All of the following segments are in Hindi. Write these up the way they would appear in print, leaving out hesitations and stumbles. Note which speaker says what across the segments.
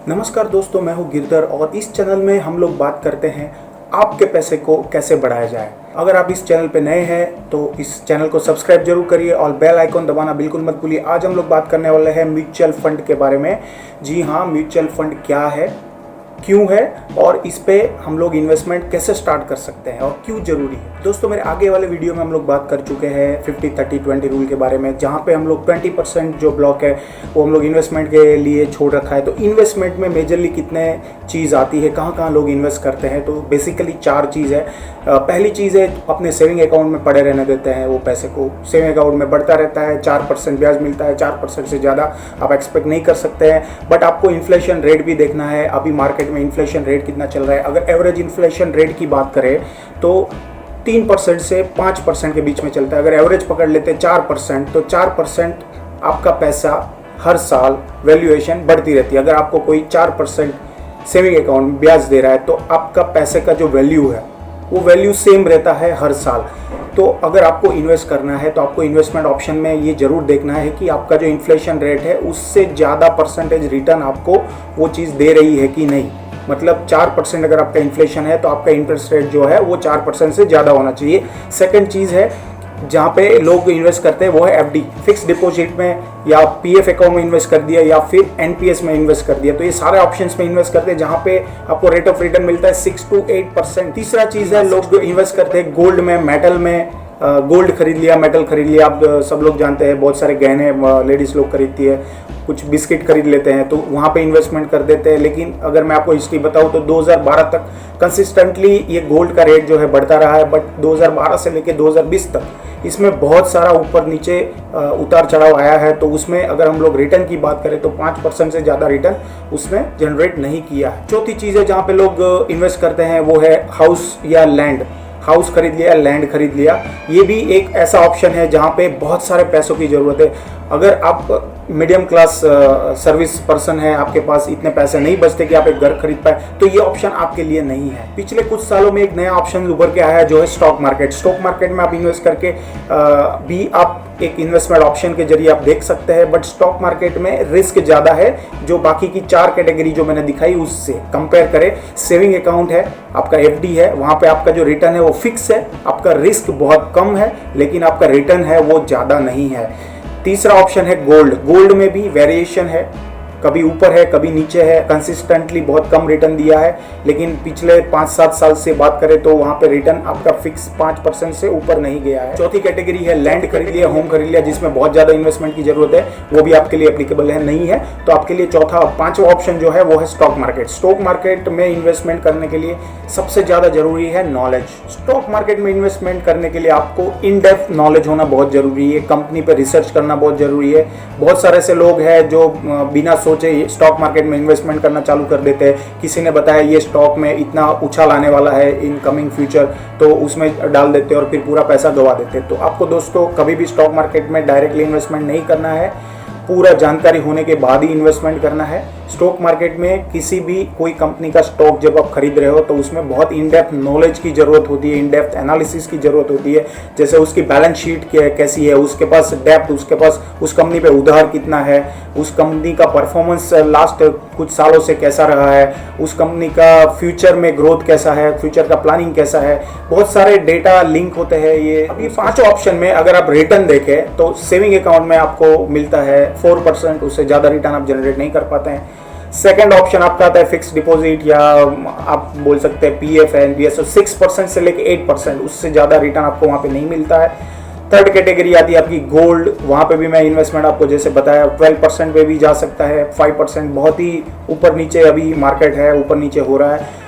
Speaker 1: नमस्कार दोस्तों, मैं हूं गिरधर और इस चैनल में हम लोग बात करते हैं आपके पैसे को कैसे बढ़ाया जाए। अगर आप इस चैनल पे नए हैं तो इस चैनल को सब्सक्राइब जरूर करिए और बेल आइकॉन दबाना बिल्कुल मत भूलिए। आज हम लोग बात करने वाले हैं म्यूचुअल फंड के बारे में। जी हाँ, म्यूचुअल फंड क्या है, क्यों है और इस पे हम लोग इन्वेस्टमेंट कैसे स्टार्ट कर सकते हैं और क्यों जरूरी है। दोस्तों, मेरे आगे वाले वीडियो में हम लोग बात कर चुके हैं 50-30-20 रूल के बारे में, जहाँ पे हम लोग 20% जो ब्लॉक है वो हम लोग इन्वेस्टमेंट के लिए छोड़ रखा है। तो इन्वेस्टमेंट में मेजरली कितने चीज़ आती है, कहाँ कहाँ लोग इन्वेस्ट करते हैं, तो बेसिकली 4 चीज़ है। पहली चीज़ है अपने सेविंग अकाउंट में पड़े रहने देते हैं वो पैसे को। सेविंग अकाउंट में बढ़ता रहता है, 4% ब्याज मिलता है, 4% से ज़्यादा आप एक्सपेक्ट नहीं कर सकते हैं। बट आपको इन्फ्लेशन रेट भी देखना है, अभी मार्केट में इन्फ्लेशन रेट कितना चल रहा है। अगर एवरेज इन्फ्लेशन रेट की बात करें तो 3% से 5% के बीच में चलता है। अगर एवरेज पकड़ लेते हैं 4%, तो 4% आपका पैसा हर साल वैल्यूएशन बढ़ती रहती है। अगर आपको कोई 4% सेविंग अकाउंट में ब्याज दे रहा है तो आपका पैसे का जो वैल्यू है वो वैल्यू सेम रहता है हर साल। तो अगर आपको इन्वेस्ट करना है तो आपको इन्वेस्टमेंट ऑप्शन में ये जरूर देखना है कि आपका जो इन्फ्लेशन रेट है उससे ज़्यादा परसेंटेज रिटर्न आपको वो चीज़ दे रही है कि नहीं। मतलब 4% अगर आपका इन्फ्लेशन है तो आपका इंटरेस्ट रेट जो है वो 4% से ज़्यादा होना चाहिए। सेकंड चीज़ है जहाँ पे लोग इन्वेस्ट करते हैं वो है एफडी, फिक्स डिपॉजिट में या पीएफ अकाउंट में इन्वेस्ट कर दिया या फिर एनपीएस में इन्वेस्ट कर दिया। तो ये सारे ऑप्शंस में इन्वेस्ट करते हैं जहाँ पे आपको रेट ऑफ रिटर्न मिलता है 6 to 8%। तीसरा चीज़ है लोग इन्वेस्ट करते हैं गोल्ड में, मेटल में। गोल्ड खरीद लिया, मेटल खरीद लिया। आप सब लोग जानते हैं बहुत सारे गहने लेडीज़ लोग खरीदती है, कुछ बिस्किट खरीद लेते हैं तो वहाँ पे इन्वेस्टमेंट कर देते हैं। लेकिन अगर मैं आपको हिस्ट्री बताऊँ तो 2012 तक कंसिस्टेंटली ये गोल्ड का रेट जो है बढ़ता रहा है। बट 2012 से लेकर 2020 तक इसमें बहुत सारा ऊपर नीचे उतार चढ़ाव आया है। तो उसमें अगर हम लोग रिटर्न की बात करें तो 5% से ज़्यादा रिटर्न उसने जनरेट नहीं किया है। चौथी चीज़ है जहाँ पे लोग इन्वेस्ट करते हैं वो है हाउस या लैंड। हाउस खरीद लिया, लैंड खरीद लिया, ये भी एक ऐसा ऑप्शन है जहाँ पे बहुत सारे पैसों की ज़रूरत है। अगर आप मीडियम क्लास सर्विस पर्सन है, आपके पास इतने पैसे नहीं बचते कि आप एक घर खरीद पाए, तो ये ऑप्शन आपके लिए नहीं है। पिछले कुछ सालों में एक नया ऑप्शन उभर के आया है जो है स्टॉक मार्केट। स्टॉक मार्केट में आप इन्वेस्ट करके भी आप एक इन्वेस्टमेंट ऑप्शन के जरिए आप देख सकते हैं। बट स्टॉक मार्केट में रिस्क ज़्यादा है जो बाकी की 4 कैटेगरी जो मैंने दिखाई उससे कंपेयर करें। सेविंग अकाउंट है, आपका एफडी है, वहाँ पे आपका जो रिटर्न है वो फिक्स है, आपका रिस्क बहुत कम है लेकिन आपका रिटर्न है वो ज़्यादा नहीं है। तीसरा ऑप्शन है गोल्ड। गोल्ड में भी वेरिएशन है, कभी ऊपर है कभी नीचे है, कंसिस्टेंटली बहुत कम रिटर्न दिया है। लेकिन पिछले 5-7 साल से बात करें तो वहाँ पे रिटर्न आपका फिक्स 5% से ऊपर नहीं गया है। चौथी कैटेगरी है लैंड खरीद लिया, होम खरीद लिया, जिसमें बहुत ज़्यादा इन्वेस्टमेंट की जरूरत है, वो भी आपके लिए एप्लीकेबल है नहीं है। तो आपके लिए पांचवा ऑप्शन जो है वो है स्टॉक मार्केट। स्टॉक मार्केट में इन्वेस्टमेंट करने के लिए सबसे ज़्यादा जरूरी है नॉलेज। स्टॉक मार्केट में इन्वेस्टमेंट करने के लिए आपको इन डेप्थ नॉलेज होना बहुत जरूरी है, कंपनी पर रिसर्च करना बहुत जरूरी है। बहुत सारे ऐसे लोग हैं जो बिना सोचे स्टॉक मार्केट में इन्वेस्टमेंट करना चालू कर देते हैं। किसी ने बताया ये स्टॉक में इतना उछाल आने वाला है इन कमिंग फ्यूचर, तो उसमें डाल देते हैं और फिर पूरा पैसा गवा देते हैं। तो आपको दोस्तों कभी भी स्टॉक मार्केट में डायरेक्टली इन्वेस्टमेंट नहीं करना है, पूरा जानकारी होने के बाद ही इन्वेस्टमेंट करना है। स्टॉक मार्केट में किसी भी कोई कंपनी का स्टॉक जब आप खरीद रहे हो तो उसमें बहुत इन डेप्थ नॉलेज की ज़रूरत होती है, इन डेप्थ एनालिसिस की ज़रूरत होती है। जैसे उसकी बैलेंस शीट कैसी है, उसके पास डेप्थ, उसके पास उस कंपनी पे उधार कितना है, उस कंपनी का परफॉर्मेंस लास्ट कुछ सालों से कैसा रहा है, उस कंपनी का फ्यूचर में ग्रोथ कैसा है, फ्यूचर का प्लानिंग कैसा है, बहुत सारे डेटा लिंक होते हैं। ये अभी 5 ऑप्शन में अगर आप रिटर्न देखें तो सेविंग अकाउंट में आपको मिलता है 4%, उससे ज़्यादा रिटर्न आप जनरेट नहीं कर पाते हैं। सेकंड ऑप्शन आपका आता है फिक्स डिपॉजिट या आप बोल सकते हैं पीएफ है, एनपीएस, 6% से लेकर 8%, उससे ज़्यादा रिटर्न आपको वहाँ पे नहीं मिलता है। थर्ड कैटेगरी आती है आपकी गोल्ड। वहाँ पे भी मैं इन्वेस्टमेंट आपको जैसे बताया 12% पे भी जा सकता है, 5% बहुत ही ऊपर नीचे अभी मार्केट है, ऊपर नीचे हो रहा है।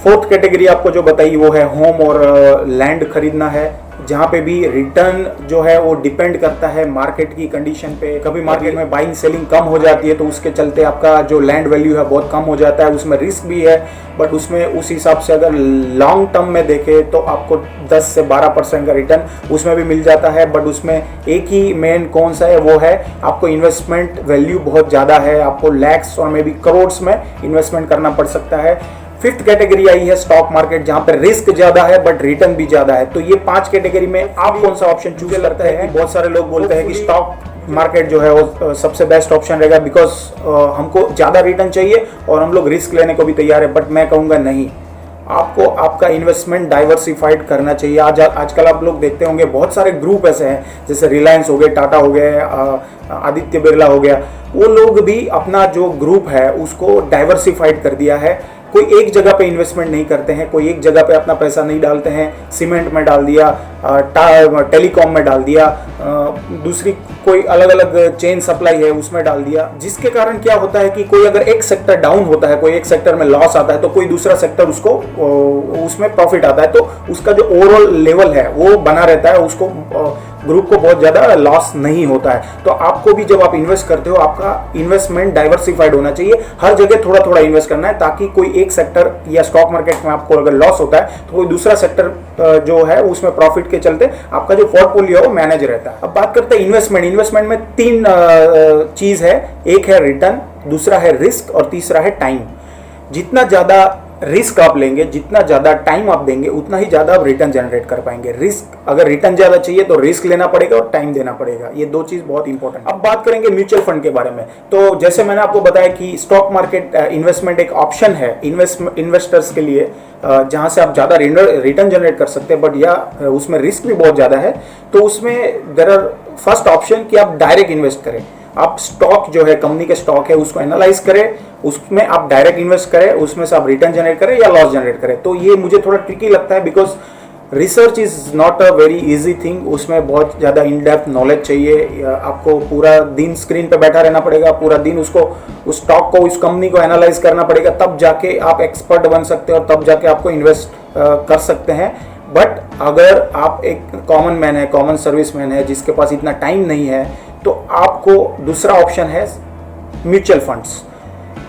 Speaker 1: फोर्थ कैटेगरी आपको जो बताई वो है होम और लैंड खरीदना है, जहाँ पे भी रिटर्न जो है वो डिपेंड करता है मार्केट की कंडीशन पे। कभी मार्केट में बाइंग सेलिंग कम हो जाती है तो उसके चलते आपका जो लैंड वैल्यू है बहुत कम हो जाता है, उसमें रिस्क भी है। बट उसमें उस हिसाब से अगर लॉन्ग टर्म में देखें तो आपको 10 से 12% का रिटर्न उसमें भी मिल जाता है। बट उसमें एक ही मेन कौन सा है वो है आपको इन्वेस्टमेंट वैल्यू बहुत ज़्यादा है, आपको लैक्स और मे बी करोड्स में इन्वेस्टमेंट करना पड़ सकता है। फिफ्थ कैटेगरी आई है स्टॉक मार्केट, जहां पर रिस्क ज्यादा है बट रिटर्न भी ज्यादा है। तो ये 5 कैटेगरी में आप कौन सा ऑप्शन चूज करते हैं? बहुत सारे लोग बोलते हैं कि स्टॉक मार्केट जो है वो सबसे बेस्ट ऑप्शन रहेगा, बिकॉज हमको ज़्यादा रिटर्न चाहिए और हम लोग रिस्क लेने को भी तैयार है। बट मैं कहूँगा नहीं, आपको आपका इन्वेस्टमेंट डाइवर्सिफाइड करना चाहिए। आजकल आप लोग देखते होंगे बहुत सारे ग्रुप ऐसे हैं, जैसे रिलायंस हो गए, टाटा हो गए, आदित्य बिरला हो गया, वो लोग भी अपना जो ग्रुप है उसको डाइवर्सिफाइड कर दिया है। कोई एक जगह पे इन्वेस्टमेंट नहीं करते हैं, कोई एक जगह पे अपना पैसा नहीं डालते हैं। सीमेंट में डाल दिया, टेलीकॉम में डाल दिया, दूसरी कोई अलग अलग चेन सप्लाई है उसमें डाल दिया, जिसके कारण क्या होता है कि कोई अगर एक सेक्टर डाउन होता है, कोई एक सेक्टर में लॉस आता है, तो कोई दूसरा सेक्टर उसको उसमें प्रॉफिट आता है, तो उसका जो ओवरऑल लेवल है वो बना रहता है, उसको ग्रुप को बहुत ज़्यादा लॉस नहीं होता है। तो आपको भी जब आप इन्वेस्ट करते हो, आपका इन्वेस्टमेंट डाइवर्सिफाइड होना चाहिए, हर जगह थोड़ा थोड़ा इन्वेस्ट करना है, ताकि कोई एक सेक्टर या स्टॉक मार्केट में आपको अगर लॉस होता है तो कोई दूसरा सेक्टर जो है उसमें प्रॉफिट के चलते आपका जो पोर्टफोलियो है वो मैनेज रहता है। अब बात करते हैं इन्वेस्टमेंट में तीन चीज़ है, एक है रिटर्न, दूसरा है रिस्क और तीसरा है टाइम। जितना ज़्यादा रिस्क आप लेंगे, जितना ज़्यादा टाइम आप देंगे, उतना ही ज़्यादा आप रिटर्न जनरेट कर पाएंगे। रिस्क, अगर रिटर्न ज़्यादा चाहिए तो रिस्क लेना पड़ेगा और टाइम देना पड़ेगा, ये दो चीज़ बहुत इंपॉर्टेंट। अब बात करेंगे म्यूचुअल फंड के बारे में। तो जैसे मैंने आपको बताया कि स्टॉक मार्केट इन्वेस्टमेंट एक ऑप्शन है इन्वेस्टर्स के लिए, जहाँ से आप ज़्यादा रिटर्न जनरेट कर सकते हैं, बट या उसमें रिस्क भी बहुत ज़्यादा है। तो उसमें देयर आर फर्स्ट ऑप्शन कि आप डायरेक्ट इन्वेस्ट करें। आप स्टॉक जो है, कंपनी के स्टॉक है, उसको एनालाइज करें, उसमें आप डायरेक्ट इन्वेस्ट करें, उसमें से आप रिटर्न जनरेट करें या लॉस जनरेट करें। तो ये मुझे थोड़ा ट्रिकी लगता है, because research is not a very easy thing. उसमें बहुत ज़्यादा इन डेप्थ नॉलेज चाहिए। आपको पूरा दिन स्क्रीन पे बैठा रहना पड़ेगा, पूरा दिन उसको, उस स्टॉक को, उस कंपनी को एनालाइज करना पड़ेगा, तब जाके आप एक्सपर्ट बन सकते हो और तब जाके आपको इन्वेस्ट कर सकते हैं। बट अगर आप एक कॉमन मैन है, कॉमन सर्विस मैन है, जिसके पास इतना टाइम नहीं है, तो आपको दूसरा ऑप्शन है म्यूचुअल फंड्स।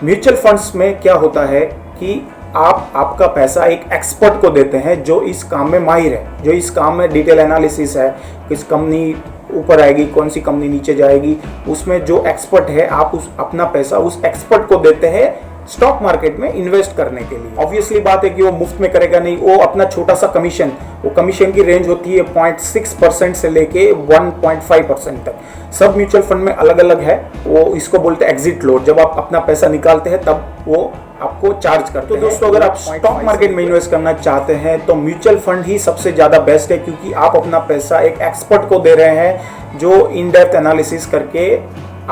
Speaker 1: म्यूचुअल फंड्स में क्या होता है कि आप आपका पैसा एक एक्सपर्ट को देते हैं जो इस काम में माहिर है, जो इस काम में डिटेल एनालिसिस है, किस कंपनी ऊपर आएगी, कौन सी कंपनी नीचे जाएगी, उसमें जो एक्सपर्ट है, आप उस अपना पैसा उस एक्सपर्ट को देते हैं स्टॉक मार्केट में इन्वेस्ट करने के लिए। ऑब्वियसली बात है कि वो मुफ्त में करेगा नहीं, वो अपना छोटा सा कमीशन, वो कमीशन की रेंज होती है 0.6% से लेके 1.5% तक। सब म्यूचुअल फंड में अलग अलग है, वो इसको बोलते हैं एग्जिट लोड। जब आप अपना पैसा निकालते हैं तब वो आपको चार्ज करते हैं। तो दोस्तों, अगर आप स्टॉक मार्केट में इन्वेस्ट करना चाहते हैं तो म्यूचुअल फंड ही सबसे ज़्यादा बेस्ट है, क्योंकि आप अपना पैसा एक एक्सपर्ट को दे रहे हैं जो इन डेप्थ एनालिसिस करके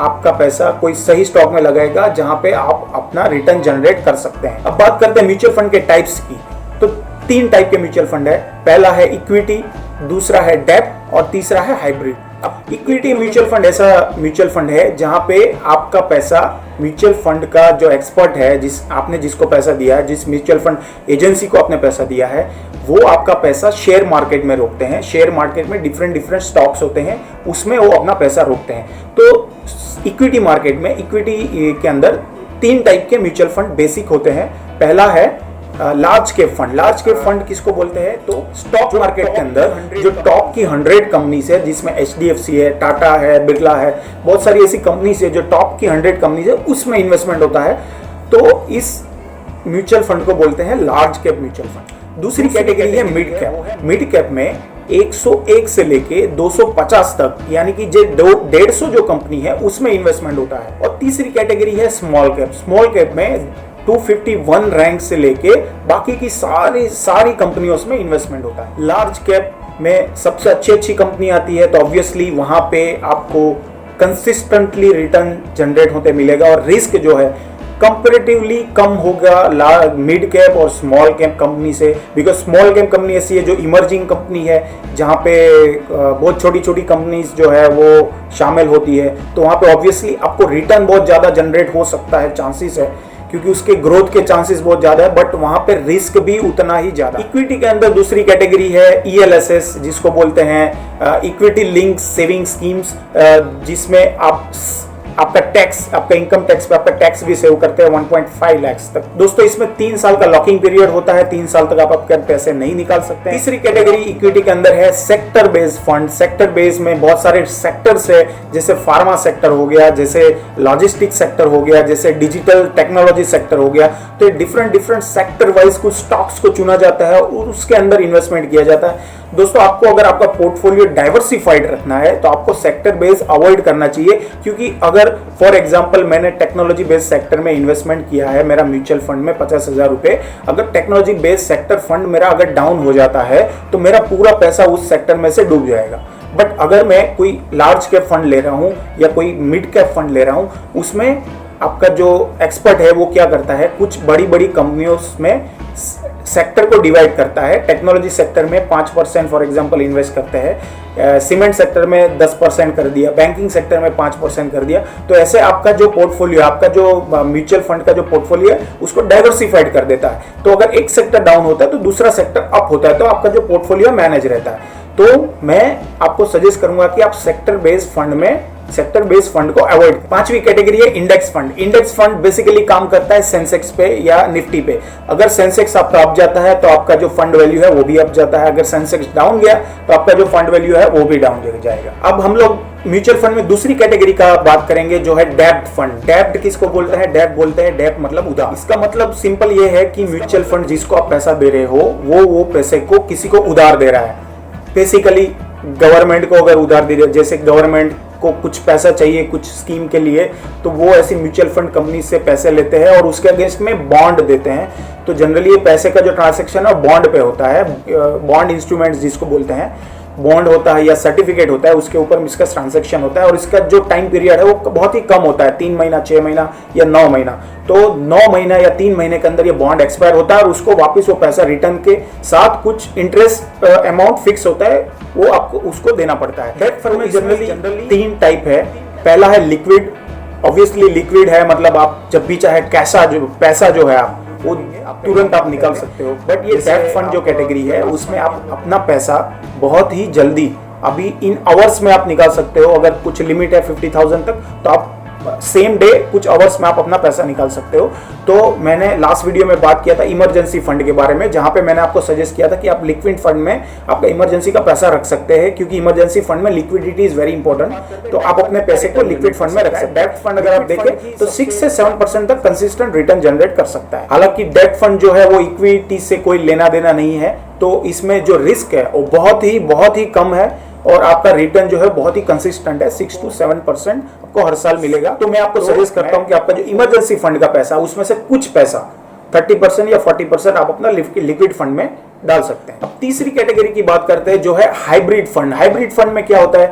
Speaker 1: आपका पैसा कोई सही स्टॉक में लगाएगा, जहां पे आप अपना रिटर्न जनरेट कर सकते हैं। अब बात करते हैं म्यूचुअल फंड के टाइप्स की। तो 3 टाइप के म्यूचुअल फंड है। पहला है इक्विटी, दूसरा है डेब्ट और तीसरा है हाइब्रिड। अब इक्विटी म्यूचुअल फंड ऐसा म्यूचुअल फंड है जहां पे आपका पैसा म्यूचुअल फंड का जो एक्सपर्ट है, जिसको पैसा दिया है, जिस म्यूचुअल फंड एजेंसी को आपने पैसा दिया है, वो आपका पैसा शेयर मार्केट में रोकते हैं। शेयर मार्केट में डिफरेंट स्टॉक्स होते हैं, उसमें वो अपना पैसा रोकते हैं। तो इक्विटी मार्केट में, इक्विटी के अंदर 3 टाइप के म्यूचुअल फंड बेसिक होते हैं। पहला है large cap fund. Large cap fund किसको बोलते हैं? तो स्टॉक मार्केट के अंदर जो टॉप की 100 कंपनीज है, जिसमें HDFC है, टाटा है, बिरला है, बहुत सारी ऐसी कंपनीज है जो टॉप की 100 कंपनीज है, उसमें इन्वेस्टमेंट होता है। तो इस म्यूचुअल फंड को बोलते हैं लार्ज कैप म्यूचुअल फंड। दूसरी कैटेगरी है मिड कैप। मिड कैप में 101 से लेके 250 तक, यानी कि जो 150 जो कंपनी है उसमें इन्वेस्टमेंट होता है। और तीसरी कैटेगरी है स्मॉल कैप। स्मॉल कैप में 251 रैंक से लेके बाकी की सारी कंपनियों में इन्वेस्टमेंट होता है। लार्ज कैप में सबसे अच्छी कंपनी आती है, तो ऑब्वियसली वहां पे आपको कंसिस्टेंटली रिटर्न जनरेट होते मिलेगा और रिस्क जो है कंपैरेटिवली कम होगा मिड कैप और स्मॉल कैप कंपनी से। बिकॉज स्मॉल कैप कंपनी ऐसी है जो इमर्जिंग कंपनी है, जहाँ पे बहुत छोटी कंपनीज जो है वो शामिल होती है, तो वहाँ पे ऑब्वियसली आपको रिटर्न बहुत ज़्यादा जनरेट हो सकता है, चांसेस है, क्योंकि उसके ग्रोथ के चांसेस बहुत ज़्यादा है, बट वहाँ पे रिस्क भी उतना ही ज़्यादा। इक्विटी के अंदर दूसरी कैटेगरी है ELSS, जिसको बोलते हैं इक्विटी लिंक सेविंग स्कीम्स, जिसमें आपका टैक्स, आपका इनकम टैक्स पे आपका टैक्स भी सेव करते हैं 1.5 लाख तक। दोस्तों, इसमें 3 साल का लॉकिंग पीरियड होता है, 3 साल तक आप आपके पैसे नहीं निकाल सकते। तीसरी कैटेगरी इक्विटी के अंदर है sector based fund. Sector based में बहुत सारे सेक्टर्स है, जैसे फार्मा सेक्टर हो गया, जैसे लॉजिस्टिक सेक्टर हो गया, जैसे डिजिटल टेक्नोलॉजी सेक्टर हो गया। तो डिफरेंट सेक्टर वाइज कुछ स्टॉक्स को चुना जाता है और उसके अंदर इन्वेस्टमेंट किया जाता है। दोस्तों आपको अगर आपका पोर्टफोलियो डाइवर्सिफाइड रखना है तो आपको सेक्टर बेस अवॉइड करना चाहिए, क्योंकि अगर फॉर एग्जांपल मैंने टेक्नोलॉजी बेस्ड सेक्टर में इन्वेस्टमेंट किया है, मेरा म्यूचुअल फंड में 50,000 रुपए, अगर टेक्नोलॉजी बेस्ड सेक्टर फंड मेरा अगर डाउन हो जाता है तो मेरा पूरा पैसा उस सेक्टर में से डूब जाएगा। बट अगर मैं कोई लार्ज कैप फंड ले रहा हूं या कोई मिड कैप फंड ले रहा हूं, उसमें आपका जो एक्सपर्ट है वो क्या करता है, कुछ बड़ी बड़ी कंपनियों में सेक्टर को डिवाइड करता है। टेक्नोलॉजी सेक्टर में 5% फॉर एग्जांपल इन्वेस्ट करते हैं, सीमेंट सेक्टर में 10% कर दिया, बैंकिंग सेक्टर में 5% कर दिया। तो ऐसे आपका जो पोर्टफोलियो, आपका जो म्यूचुअल फंड का जो पोर्टफोलियो है उसको डाइवर्सिफाइड कर देता है। तो अगर एक सेक्टर डाउन होता है तो दूसरा सेक्टर अप होता है, तो आपका जो पोर्टफोलियो मैनेज रहता है। तो मैं आपको सजेस्ट करूंगा कि आप सेक्टर बेस्ड फंड को अवॉइड। पांचवी कैटेगरी है index fund. Index fund basically काम करता है सेंसेक्स पे या निफ्टी पे। अगर सेंसेक्स आपका अप जाता है तो आपका जो फंड वैल्यू है वो भी अप जाता है, अगर सेंसेक्स डाउन गया तो आपका जो फंड वैल्यू है वो भी डाउन जाएगा। अब हम लोग म्यूचुअल फंड में दूसरी कैटेगरी का बात करेंगे जो है डेब्ट फंड। डेब्ट किसको बोलते हैं? डेब्ट बोलते हैं, डेब्ट मतलब उधार। इसका मतलब सिंपल ये है कि म्यूचुअल फंड जिसको आप पैसा दे रहे हो वो पैसे को किसी को उधार दे रहा है। बेसिकली गवर्नमेंट को अगर उधार दे रहे, जैसे गवर्नमेंट को कुछ पैसा चाहिए कुछ स्कीम के लिए, तो वो ऐसी म्यूचुअल फंड कंपनी से पैसे लेते हैं और उसके अगेंस्ट में बॉन्ड देते हैं। तो जनरली ये पैसे का जो ट्रांजैक्शन है बॉन्ड पे होता है, बॉन्ड इंस्ट्रूमेंट्स जिसको बोलते हैं, बॉन्ड होता है या सर्टिफिकेट होता है, उसके ऊपर इसका ट्रांजैक्शन होता है और इसका जो टाइम पीरियड है वो बहुत ही कम होता है, 3 महीना, 6 महीना या 9 महीना। तो 9 महीना या 3 महीने के अंदर ये बॉन्ड एक्सपायर होता है और उसको वापस वो पैसा रिटर्न के साथ कुछ इंटरेस्ट अमाउंट फिक्स होता है, वो आपको उसको देना पड़ता है। डेब्ट फंड में जनरली 3 टाइप है। पहला है लिक्विड। ऑब्वियसली लिक्विड है मतलब आप जब भी चाहे पैसा जो है आप वो तुरंत आप निकाल सकते हो। बट ये डेब्ट फंड जो कैटेगरी है उसमें आप अपना पैसा बहुत ही जल्दी, अभी इन आवर्स में आप निकाल सकते हो। अगर कुछ लिमिट है 50,000 तक तो आप सेम डे कुछ आवर्स में आप अपना पैसा निकाल सकते हो। तो मैंने लास्ट वीडियो में बात किया था इमरजेंसी फंड के बारे में, जहां पे मैंने आपको सजेस्ट किया था कि आप लिक्विड फंड में आपका इमरजेंसी का पैसा रख सकते हैं, क्योंकि इमरजेंसी फंड में लिक्विडिटी इज वेरी इंपॉर्टेंट। तो आप अपने पैसे को लिक्विड फंड में रख सकते हैं। डेब्ट फंड अगर आप देखें तो 6 से 7% तक कंसिस्टेंट रिटर्न जनरेट कर सकता है। हालांकि डेब्ट फंड जो है वो इक्विटी से कोई लेना देना नहीं है, तो इसमें जो रिस्क है वो बहुत ही कम है और आपका रिटर्न जो है बहुत ही कंसिस्टेंट है, 6 to 7% आपको हर साल मिलेगा। तो मैं आपको सजेस्ट करता हूं कि आपका जो इमरजेंसी फंड का पैसा उसमें से कुछ पैसा 30% या 40% आप अपना लिक्विड फंड में डाल सकते हैं। अब तीसरी कैटेगरी की बात करते हैं जो है हाइब्रिड फंड। हाइब्रिड फंड में क्या होता है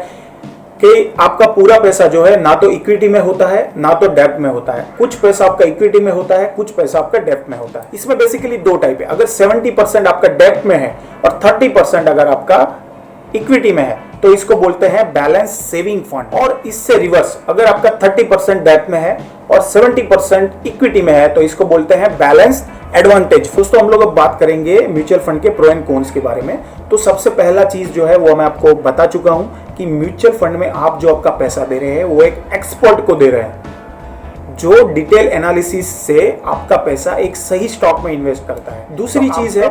Speaker 1: कि आपका पूरा पैसा जो है ना तो इक्विटी में होता है ना तो डेब्ट में होता है। कुछ पैसा आपका इक्विटी में होता है, कुछ पैसा आपका डेब्ट में होता है। इसमें बेसिकली 2 टाइप है। अगर 70% आपका डेब्ट में है और 30% अगर आपका इक्विटी में है तो इसको बोलते हैं बैलेंस सेविंग फंड। और इससे रिवर्स, अगर आपका 30% डेब्ट में है और 70% इक्विटी में है तो इसको बोलते हैं बैलेंस्ड एडवांटेज। दोस्तों हम लोग अब बात करेंगे म्यूचुअल फंड के प्रो एंड कॉन्स के बारे में। तो सबसे पहला चीज जो है वो मैं आपको बता चुका हूं कि म्यूचुअल फंड में आप जो आपका पैसा दे रहे हैं वो एक एक्सपर्ट को दे रहे हैं जो डिटेल एनालिसिस से आपका पैसा एक सही स्टॉक में इन्वेस्ट करता है। दूसरी चीज है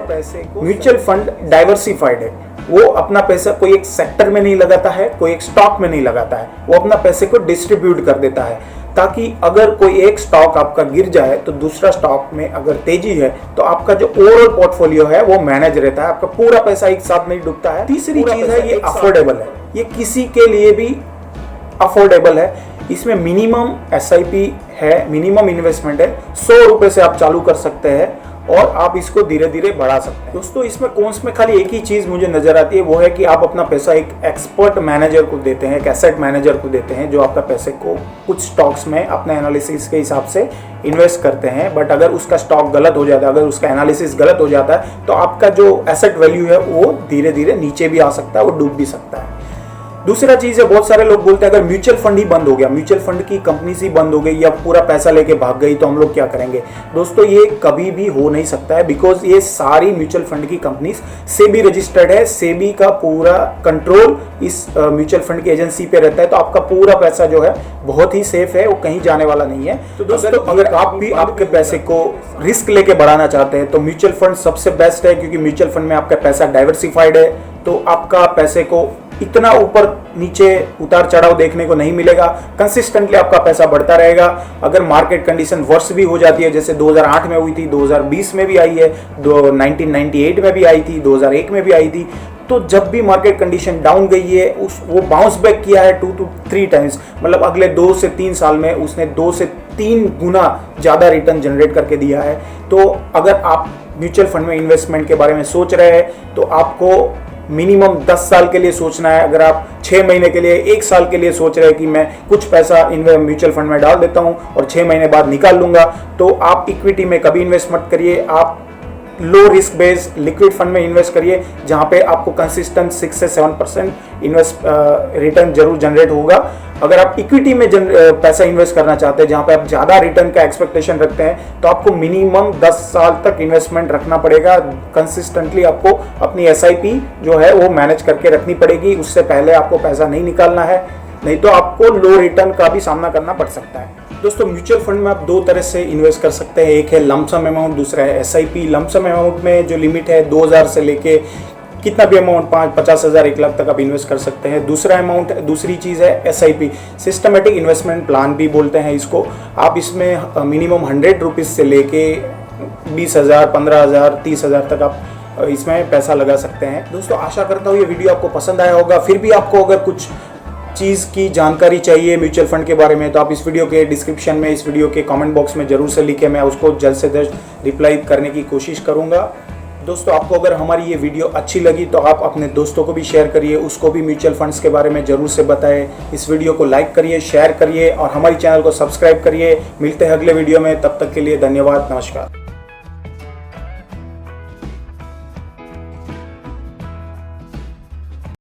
Speaker 1: म्यूचुअल फंड डाइवर्सिफाइड है, वो अपना पैसा कोई एक सेक्टर में नहीं लगाता है, कोई एक स्टॉक में नहीं लगाता है, वो अपना पैसे को डिस्ट्रीब्यूट कर देता है, ताकि अगर कोई एक स्टॉक आपका गिर जाए तो दूसरा स्टॉक में अगर तेजी है तो आपका जो ओवरऑल पोर्टफोलियो है वो मैनेज रहता है, आपका पूरा पैसा एक साथ नहीं डूबता है। तीसरी चीज है ये अफोर्डेबल है, ये किसी के लिए भी अफोर्डेबल है। इसमें मिनिमम SIP है, मिनिमम इन्वेस्टमेंट है, 100 रुपए से आप चालू कर सकते हैं और आप इसको धीरे धीरे बढ़ा सकते हैं। दोस्तों इसमें कॉन्स में खाली एक ही चीज मुझे नजर आती है, वो है कि आप अपना पैसा एक एक्सपर्ट मैनेजर को देते हैं, एक एसेट मैनेजर को देते हैं जो आपका पैसे को कुछ स्टॉक्स में अपने एनालिसिस के हिसाब से इन्वेस्ट करते हैं। बट अगर उसका स्टॉक गलत हो जाता है, अगर उसका एनालिसिस गलत हो जाता है तो आपका जो एसेट वैल्यू है वो धीरे धीरे नीचे भी आ सकता है, वो डूब भी सकता है। दूसरा चीज है, बहुत सारे लोग बोलते हैं अगर म्यूचुअल फंड ही बंद हो गया, म्यूचुअल फंड की कंपनी ही बंद हो गई या पूरा पैसा लेके भाग गई तो हम लोग क्या करेंगे। दोस्तों ये कभी भी हो नहीं सकता है, बिकॉज ये सारी म्यूचुअल फंड की कंपनीज सेबी रजिस्टर्ड है, सेबी का पूरा कंट्रोल इस म्यूचुअल फंड की एजेंसी पे रहता है, तो आपका पूरा पैसा जो है बहुत ही सेफ है, वो कहीं जाने वाला नहीं है। तो दोस्तों अगर आप भी आपके पैसे को रिस्क लेके बढ़ाना चाहते हैं तो म्यूचुअल फंड सबसे बेस्ट है, क्योंकि म्यूचुअल फंड में आपका पैसा डाइवर्सिफाइड है, तो आपका पैसे को इतना ऊपर नीचे उतार चढ़ाव देखने को नहीं मिलेगा, कंसिस्टेंटली आपका पैसा बढ़ता रहेगा। अगर मार्केट कंडीशन वर्स भी हो जाती है, जैसे 2008 में हुई थी, 2020 में भी आई है, 1998 में भी आई थी, 2001 में भी आई थी, तो जब भी मार्केट कंडीशन डाउन गई है वो बाउंस बैक किया है 2 to 3 टाइम्स, मतलब अगले 2 से 3 साल में उसने 2 से 3 गुना ज़्यादा रिटर्न जनरेट करके दिया है। तो अगर आप म्यूचुअल फंड में इन्वेस्टमेंट के बारे में सोच रहे हैं तो आपको मिनिमम 10 साल के लिए सोचना है। अगर आप 6 महीने के लिए, 1 साल के लिए सोच रहे हैं कि मैं कुछ पैसा म्यूचुअल फंड में डाल देता हूं और 6 महीने बाद निकाल लूंगा, तो आप इक्विटी में कभी इन्वेस्ट मत करिए। आप low risk based liquid fund में इन्वेस्ट करिए जहां पे आपको कंसिस्टेंट 6 से 7% रिटर्न जरूर जनरेट होगा। अगर आप इक्विटी में पैसा इन्वेस्ट करना चाहते हैं जहां पे आप ज़्यादा रिटर्न का एक्सपेक्टेशन रखते हैं तो आपको मिनिमम 10 साल तक इन्वेस्टमेंट रखना पड़ेगा। कंसिस्टेंटली आपको अपनी SIP जो है वो मैनेज करके रखनी पड़ेगी, उससे पहले आपको पैसा नहीं निकालना है, नहीं तो आपको लो रिटर्न का भी सामना करना पड़ सकता है। दोस्तों म्यूचुअल फंड में आप 2 तरह से इन्वेस्ट कर सकते हैं, एक है लमसम अमाउंट, दूसरा है SIP। लमसम अमाउंट में जो लिमिट है 2000 से लेके कितना भी अमाउंट 50,000 1 लाख तक आप इन्वेस्ट कर सकते हैं। दूसरी चीज़ है SIP, सिस्टमेटिक इन्वेस्टमेंट प्लान भी बोलते हैं इसको। आप इसमें मिनिमम 100 रुपीज़ से लेके 20,000, 15,000, 30,000 तक आप इसमें पैसा लगा सकते हैं। दोस्तों आशा करता हूँ ये वीडियो आपको पसंद आया होगा। फिर भी आपको अगर कुछ चीज़ की जानकारी चाहिए म्यूचुअल फंड के बारे में तो आप इस वीडियो के डिस्क्रिप्शन में, इस वीडियो के कमेंट बॉक्स में जरूर से लिखें, मैं उसको जल्द से जल्द रिप्लाई करने की कोशिश करूंगा। दोस्तों आपको अगर हमारी ये वीडियो अच्छी लगी तो आप अपने दोस्तों को भी शेयर करिए, उसको भी म्यूचुअल फंड्स के बारे में जरूर से बताएं। इस वीडियो को लाइक करिए, शेयर करिए और हमारी चैनल को सब्सक्राइब करिए। मिलते हैं अगले वीडियो में, तब तक के लिए धन्यवाद, नमस्कार।